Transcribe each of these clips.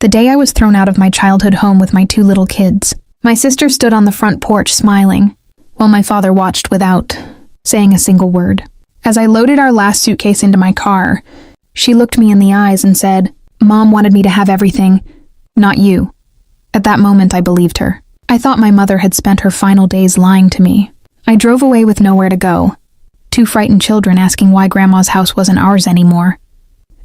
The day I was thrown out of my childhood home with my 2 little kids, my sister stood on the front porch smiling, while my father watched without saying a single word. As I loaded our last suitcase into my car, she looked me in the eyes and said, "Mom wanted me to have everything, not you." At that moment, I believed her. I thought my mother had spent her final days lying to me. I drove away with nowhere to go, 2 frightened children asking why Grandma's house wasn't ours anymore.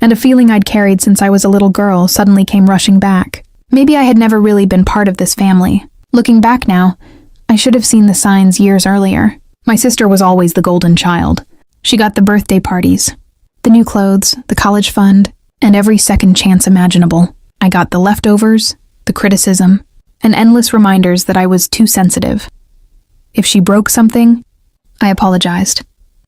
And a feeling I'd carried since I was a little girl suddenly came rushing back. Maybe I had never really been part of this family. Looking back now, I should have seen the signs years earlier. My sister was always the golden child. She got the birthday parties, the new clothes, the college fund, and every second chance imaginable. I got the leftovers, the criticism, and endless reminders that I was too sensitive. If she broke something, I apologized.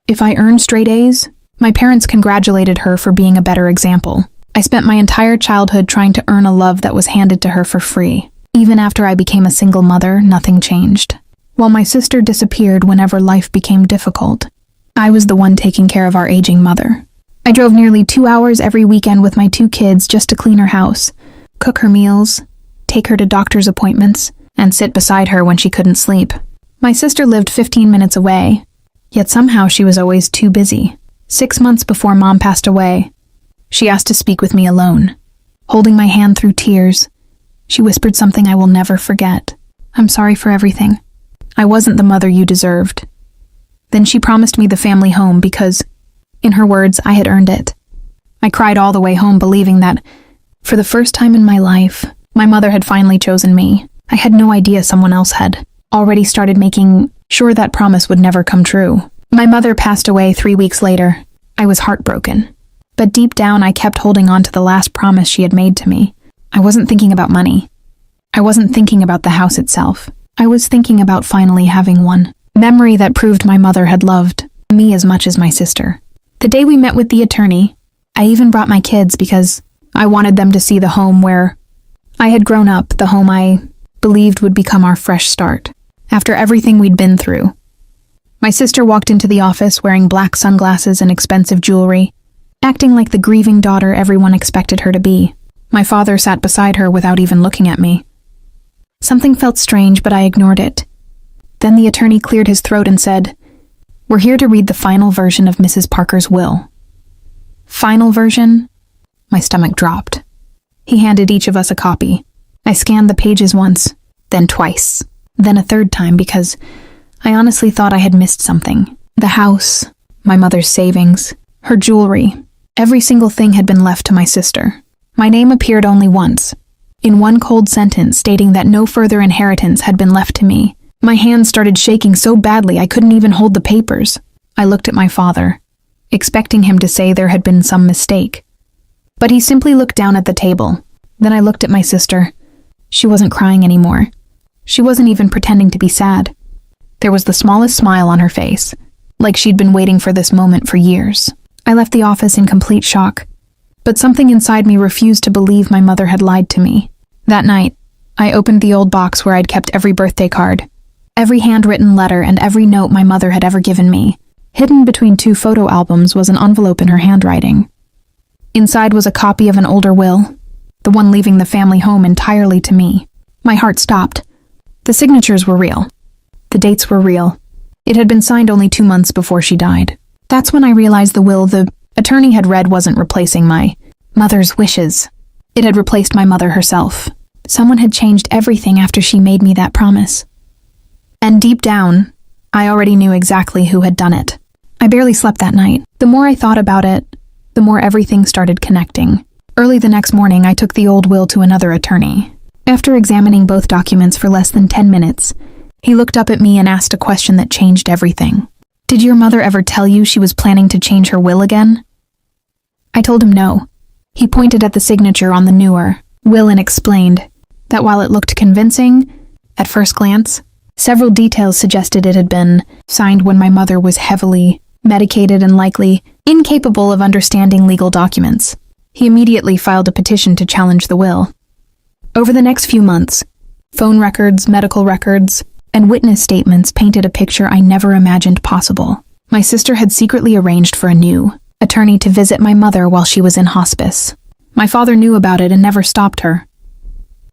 If I earned straight A's, my parents congratulated her for being a better example. I spent my entire childhood trying to earn a love that was handed to her for free. Even after I became a single mother, nothing changed. While my sister disappeared whenever life became difficult, I was the one taking care of our aging mother. I drove nearly 2 hours every weekend with my 2 kids just to clean her house, cook her meals, take her to doctor's appointments, and sit beside her when she couldn't sleep. My sister lived 15 minutes away, yet somehow she was always too busy. 6 months before Mom passed away, she asked to speak with me alone. Holding my hand through tears, she whispered something I will never forget. "I'm sorry for everything. I wasn't the mother you deserved." Then she promised me the family home because, in her words, I had earned it. I cried all the way home, believing that, for the first time in my life, my mother had finally chosen me. I had no idea someone else had already started making sure that promise would never come true. My mother passed away 3 weeks later. I was heartbroken. But deep down, I kept holding on to the last promise she had made to me. I wasn't thinking about money. I wasn't thinking about the house itself. I was thinking about finally having one memory that proved my mother had loved me as much as my sister. The day we met with the attorney, I even brought my kids because I wanted them to see the home where I had grown up, the home I believed would become our fresh start. After everything we'd been through, my sister walked into the office wearing black sunglasses and expensive jewelry, acting like the grieving daughter everyone expected her to be. My father sat beside her without even looking at me. Something felt strange, but I ignored it. Then the attorney cleared his throat and said, "We're here to read the final version of Mrs. Parker's will." Final version? My stomach dropped. He handed each of us a copy. I scanned the pages once, then twice, then a third time because I honestly thought I had missed something. The house, my mother's savings, her jewelry, every single thing had been left to my sister. My name appeared only once, in one cold sentence stating that no further inheritance had been left to me. My hands started shaking so badly I couldn't even hold the papers. I looked at my father, expecting him to say there had been some mistake. But he simply looked down at the table. Then I looked at my sister. She wasn't crying anymore. She wasn't even pretending to be sad. There was the smallest smile on her face, like she'd been waiting for this moment for years. I left the office in complete shock, but something inside me refused to believe my mother had lied to me. That night, I opened the old box where I'd kept every birthday card, every handwritten letter, and every note my mother had ever given me. Hidden between 2 photo albums was an envelope in her handwriting. Inside was a copy of an older will, the one leaving the family home entirely to me. My heart stopped. The signatures were real. The dates were real. It had been signed only 2 months before she died. That's when I realized the will the attorney had read wasn't replacing my mother's wishes. It had replaced my mother herself. Someone had changed everything after she made me that promise. And deep down, I already knew exactly who had done it. I barely slept that night. The more I thought about it, the more everything started connecting. Early the next morning, I took the old will to another attorney. After examining both documents for less than 10 minutes, he looked up at me and asked a question that changed everything. "Did your mother ever tell you she was planning to change her will again?" I told him no. He pointed at the signature on the newer will and explained that while it looked convincing, at first glance, several details suggested it had been signed when my mother was heavily medicated and likely incapable of understanding legal documents. He immediately filed a petition to challenge the will. Over the next few months, phone records, medical records, and witness statements painted a picture I never imagined possible. My sister had secretly arranged for a new attorney to visit my mother while she was in hospice. My father knew about it and never stopped her.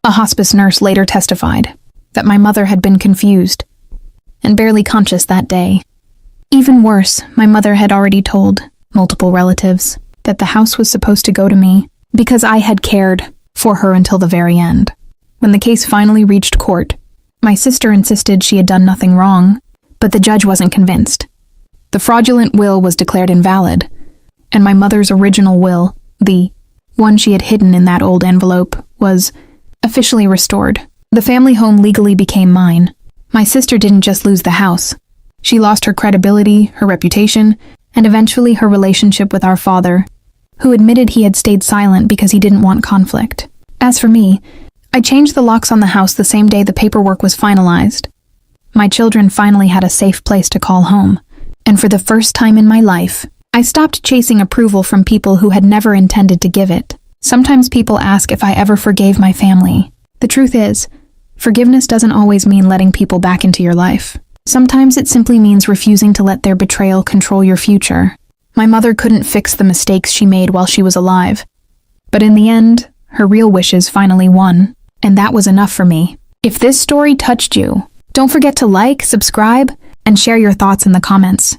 A hospice nurse later testified that my mother had been confused and barely conscious that day. Even worse, my mother had already told multiple relatives that the house was supposed to go to me because I had cared for her until the very end. When the case finally reached court, my sister insisted she had done nothing wrong, but the judge wasn't convinced. The fraudulent will was declared invalid, and my mother's original will, the one she had hidden in that old envelope, was officially restored. The family home legally became mine. My sister didn't just lose the house. She lost her credibility, her reputation, and eventually her relationship with our father, who admitted he had stayed silent because he didn't want conflict. As for me, I changed the locks on the house the same day the paperwork was finalized. My children finally had a safe place to call home, and for the first time in my life, I stopped chasing approval from people who had never intended to give it. Sometimes people ask if I ever forgave my family. The truth is, forgiveness doesn't always mean letting people back into your life. Sometimes it simply means refusing to let their betrayal control your future. My mother couldn't fix the mistakes she made while she was alive, but in the end, her real wishes finally won, and that was enough for me. If this story touched you, don't forget to like, subscribe, and share your thoughts in the comments.